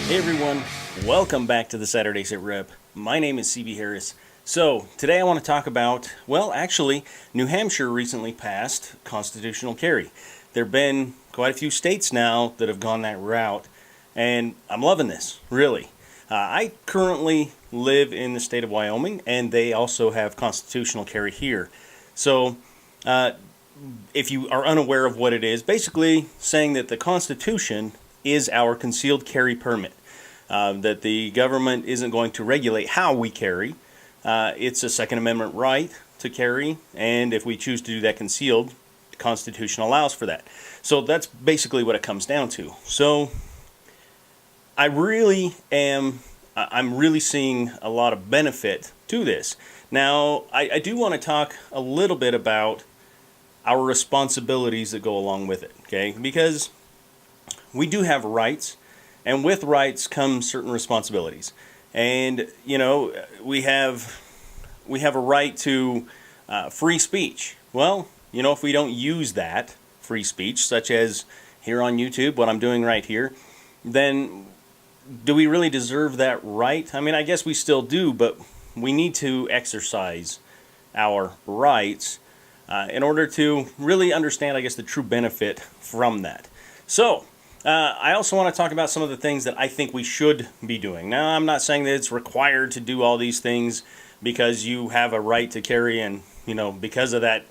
Hey everyone, welcome back to the Saturday SITREP. My name is CB Harris. So today I want to talk about, well actually, New Hampshire recently passed constitutional carry. There have been quite a few states now that have gone that route, and I'm loving this, really. I currently live in the state of Wyoming, and they also have constitutional carry here. So if you are unaware of what it is, basically saying that the Constitution is our concealed carry permit. That the government isn't going to regulate how we carry. It's a Second Amendment right to carry, and if we choose to do that concealed, the Constitution allows for that. So that's basically what it comes down to. So I'm really seeing a lot of benefit to this. Now, I do want to talk a little bit about our responsibilities that go along with it, okay? Because we do have rights, and with rights come certain responsibilities. And, you know, we have a right to free speech. Well, you know, if we don't use that free speech, such as here on YouTube, what I'm doing right here, then do we really deserve that right? I mean, I guess we still do, but we need to exercise our rights in order to really understand, I guess, the true benefit from that. So, I also want to talk about some of the things that I think we should be doing. Now, I'm not saying that it's required to do all these things because you have a right to carry and, you know, because of that,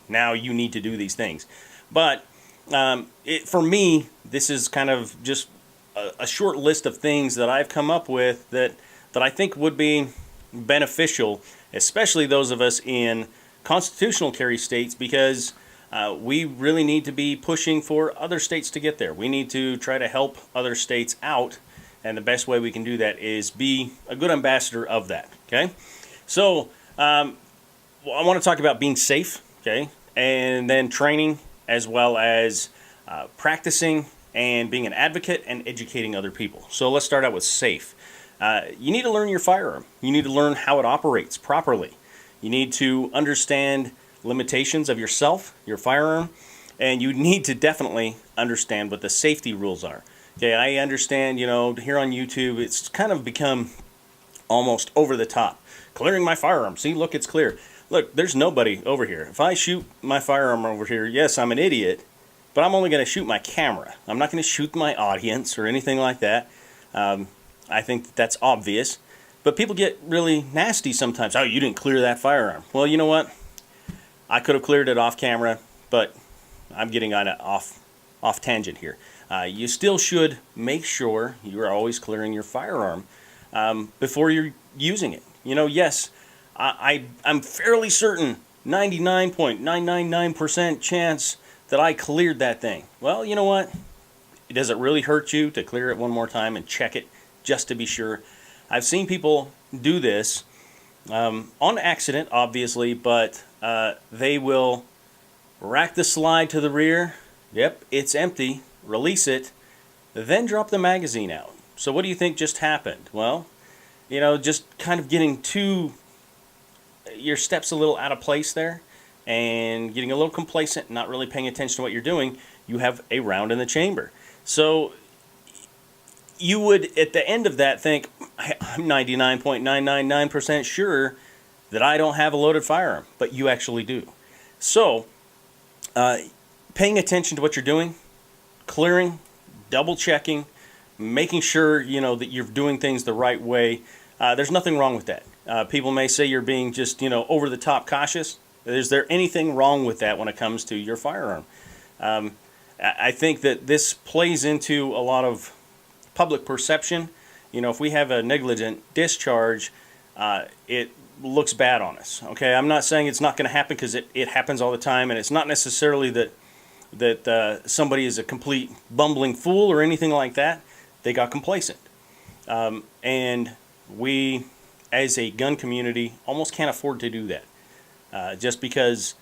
now you need to do these things. But for me, this is kind of just a short list of things that I've come up with that I think would be beneficial, especially those of us in constitutional carry states, because we really need to be pushing for other states to get there. We need to try to help other states out, and the best way we can do that is be a good ambassador of that, okay? So, I want to talk about being safe, okay? And then training, as well as practicing and being an advocate and educating other people. So let's start out with safe. You need to learn your firearm. You need to learn how it operates properly. You need to understand limitations of yourself, your firearm, and you need to definitely understand what the safety rules are. Okay, I understand, you know, here on YouTube, it's kind of become almost over the top. Clearing my firearm. See, look, it's clear. Look, there's nobody over here. If I shoot my firearm over here, yes, I'm an idiot, but I'm only going to shoot my camera. I'm not going to shoot my audience or anything like that. I think that's obvious. But people get really nasty sometimes. Oh, you didn't clear that firearm. Well, you know what? I could have cleared it off camera, but I'm getting on an off tangent here. You still should make sure you are always clearing your firearm before you're using it. You know, yes, I'm fairly certain, 99.999% chance that I cleared that thing. Well, you know what? Does it really hurt you to clear it one more time and check it just to be sure? I've seen people do this on accident, obviously, but they will rack the slide to the rear. Yep, it's empty. Release it, then drop the magazine out. So what do you think just happened? Well, you know, just kind of getting your steps a little out of place there and getting a little complacent, not really paying attention to what you're doing. You have a round in the chamber. So you would, at the end of that, think, I'm 99.999% sure that I don't have a loaded firearm, but you actually do. So, paying attention to what you're doing, clearing, double checking, making sure, you know, that you're doing things the right way. There's nothing wrong with that. People may say you're being just, you know, over the top cautious. Is there anything wrong with that when it comes to your firearm? I think that this plays into a lot of public perception. You know, if we have a negligent discharge, it looks bad on us. Okay, I'm not saying it's not going to happen, because it happens all the time, and it's not necessarily that somebody is a complete bumbling fool or anything like that. They got complacent, and we, as a gun community, almost can't afford to do that, just because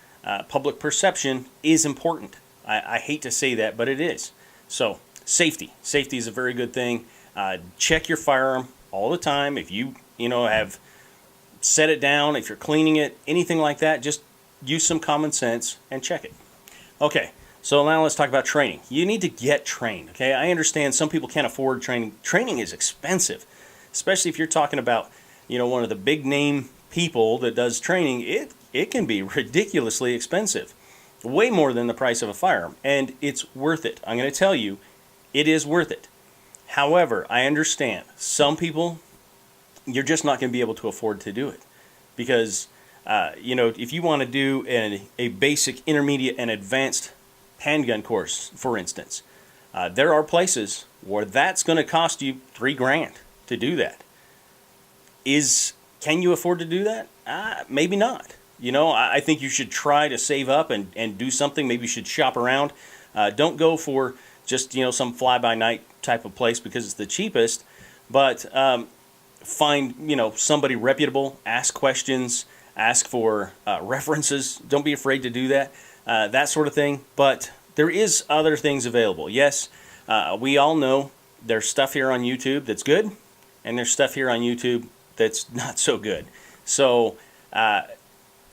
public perception is important. I hate to say that, but it is. So safety is a very good thing. Check your firearm all the time. If you have set it down, if you're cleaning it, anything like that, just use some common sense and check it. Okay, So now let's talk about training. You need to get trained, okay? I understand some people can't afford training. Training is expensive, especially if you're talking about, one of the big name people that does training. It can be ridiculously expensive, way more than the price of a firearm, and it's worth it. I'm going to tell you, it is worth it. However, I understand some people, you're just not going to be able to afford to do it because, if you want to do a basic, intermediate, and advanced handgun course, for instance, there are places where that's going to cost you $3,000 to do that. Can you afford to do that? Maybe not. I think you should try to save up and do something. Maybe you should shop around. Don't go for just some fly-by-night type of place because it's the cheapest, but find somebody reputable. Ask questions. Ask for references. Don't be afraid to do that. That sort of thing. But there is other things available. Yes, we all know there's stuff here on YouTube that's good, and there's stuff here on YouTube that's not so good. So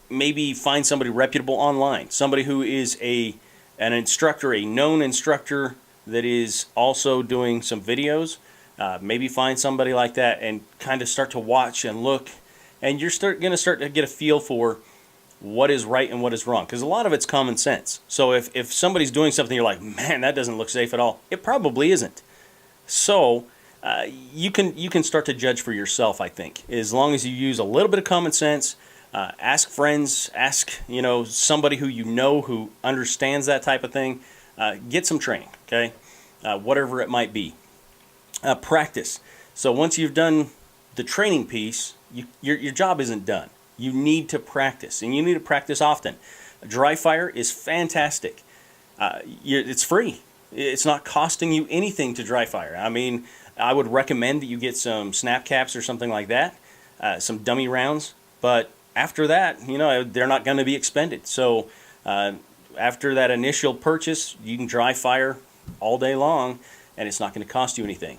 maybe find somebody reputable online, somebody who is an instructor, a known instructor that is also doing some videos. Maybe find somebody like that and kind of start to watch and look, and you're going to start to get a feel for what is right and what is wrong, because a lot of it's common sense. So if somebody's doing something you're like, man, that doesn't look safe at all, it probably isn't. So you can start to judge for yourself, I think, as long as you use a little bit of common sense. Ask friends, ask somebody who understands that type of thing. Get some training, okay? Whatever it might be. Practice. So once you've done the training piece, your job isn't done. You need to practice, and you need to practice often. Dry fire is fantastic. It's free. It's not costing you anything to dry fire. I mean, I would recommend that you get some snap caps or something like that, some dummy rounds. But after that, they're not going to be expended. So after that initial purchase, you can dry fire all day long, and it's not going to cost you anything.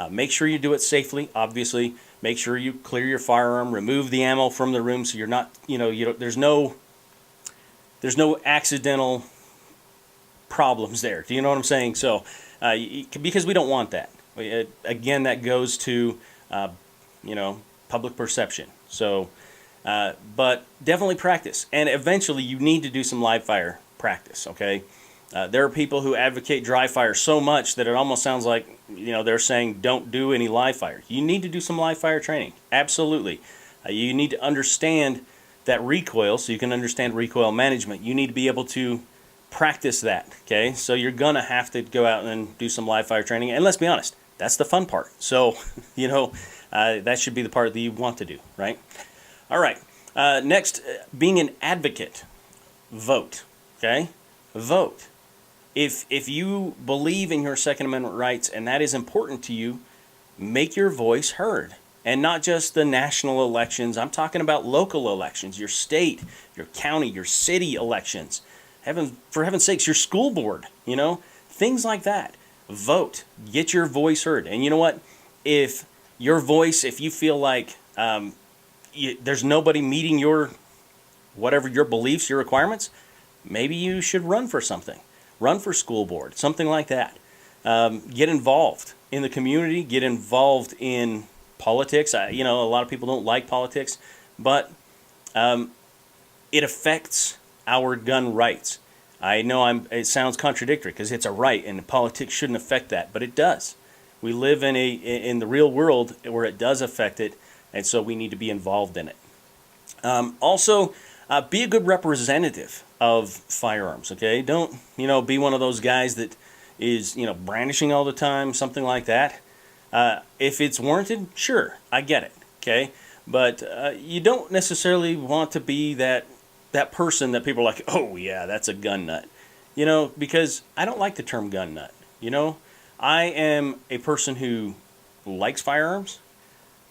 Make sure you do it safely, obviously. Make sure you clear your firearm, remove the ammo from the room so you're not, there's no accidental problems there. Do you know what I'm saying? So, because we don't want that. Again, that goes to, public perception. So, but definitely practice. And eventually you need to do some live fire practice, okay? There are people who advocate dry fire so much that it almost sounds like, they're saying don't do any live fire. You need to do some live fire training. Absolutely. You need to understand that recoil so you can understand recoil management. You need to be able to practice that, okay? So you're going to have to go out and do some live fire training. And let's be honest, that's the fun part. So, that should be the part that you want to do, right? All right. Next, being an advocate. Vote, okay? Vote. If you believe in your Second Amendment rights and that is important to you, make your voice heard. And not just the national elections. I'm talking about local elections, your state, your county, your city elections. For heaven's sakes, your school board, things like that. Vote. Get your voice heard. And you know what? If you feel like there's nobody meeting your beliefs, your requirements, maybe you should run for something. Run for school board, something like that. Get involved in the community. Get involved in politics. A lot of people don't like politics, but it affects our gun rights. I know it sounds contradictory because it's a right, and politics shouldn't affect that, but it does. We live in the real world where it does affect it, and so we need to be involved in it. Also, be a good representative of firearms, okay? Don't, be one of those guys that is, brandishing all the time, something like that. If it's warranted, sure, I get it, okay? But you don't necessarily want to be that person that people are like, oh yeah, that's a gun nut. Because I don't like the term gun nut. I am a person who likes firearms,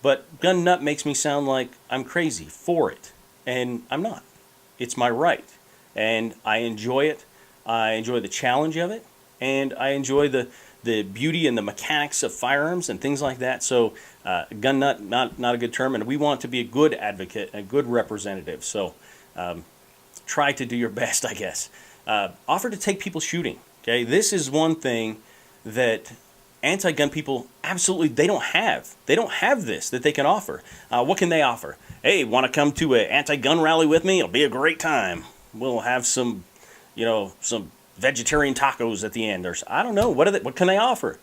but gun nut makes me sound like I'm crazy for it. And I'm not. It's my right. And I enjoy it. I enjoy the challenge of it. And I enjoy the beauty and the mechanics of firearms and things like that. So gun nut, not a good term. And we want to be a good advocate, a good representative. So try to do your best, I guess. offer to take people shooting. Okay, this is one thing that anti-gun people absolutely they don't have. They don't have this that they can offer. What can they offer? Hey, want to come to an anti-gun rally with me? It'll be a great time. We'll have some, some vegetarian tacos at the end, or I don't know. What can they offer?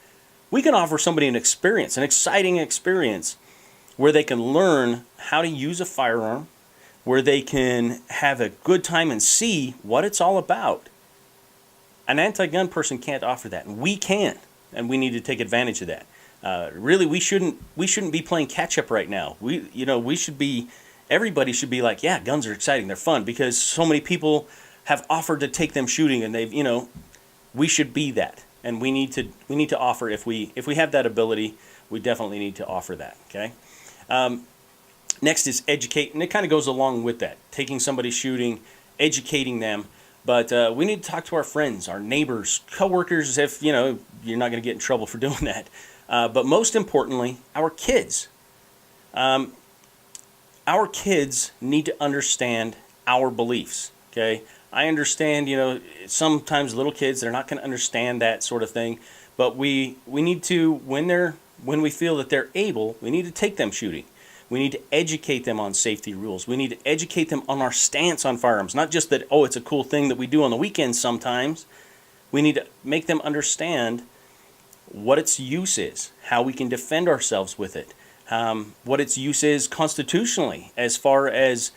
We can offer somebody an experience, an exciting experience, where they can learn how to use a firearm, where they can have a good time and see what it's all about. An anti-gun person can't offer that, and we can, and we need to take advantage of that. Really, we shouldn't be playing catch up right now. Everybody should be like, yeah, guns are exciting, they're fun, because so many people have offered to take them shooting, and we should be that, and we need to offer if we have that ability, we definitely need to offer that. Okay. Next is educate, and it kind of goes along with that, taking somebody shooting, educating them. But we need to talk to our friends, our neighbors, coworkers, if you're not going to get in trouble for doing that. But most importantly, our kids. Our kids need to understand our beliefs. Okay, I understand. Sometimes little kids, they're not going to understand that sort of thing. But we need to, when we feel that they're able, we need to take them shooting. We need to educate them on safety rules. We need to educate them on our stance on firearms. Not just that, it's a cool thing that we do on the weekends sometimes. We need to make them understand what its use is, how we can defend ourselves with it, what its use is constitutionally as far as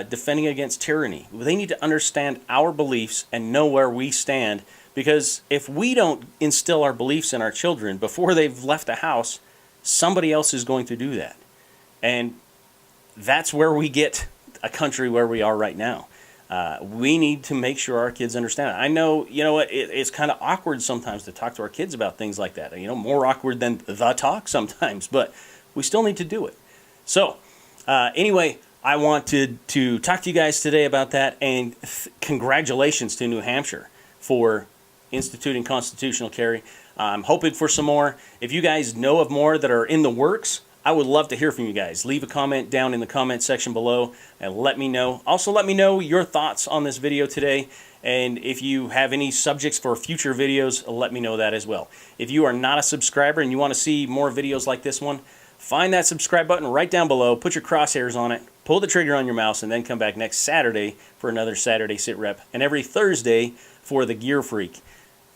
defending against tyranny. They need to understand our beliefs and know where we stand, because if we don't instill our beliefs in our children before they've left the house, somebody else is going to do that. And that's where we get a country where we are right now. We need to make sure our kids understand it. I know, it's kind of awkward sometimes to talk to our kids about things like that. More awkward than the talk sometimes, but we still need to do it. So, anyway, I wanted to talk to you guys today about that, and congratulations to New Hampshire for instituting constitutional carry. I'm hoping for some more. If you guys know of more that are in the works, I would love to hear from you guys. Leave a comment down in the comment section below and let me know. Also, let me know your thoughts on this video today. And if you have any subjects for future videos, let me know that as well. If you are not a subscriber and you want to see more videos like this one, find that subscribe button right down below, put your crosshairs on it, pull the trigger on your mouse, and then come back next Saturday for another Saturday SITREP, and every Thursday for the Gear Freak.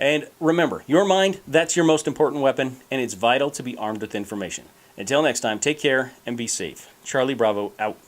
And remember, your mind, that's your most important weapon, and it's vital to be armed with information. Until next time, take care and be safe. Charlie Bravo out.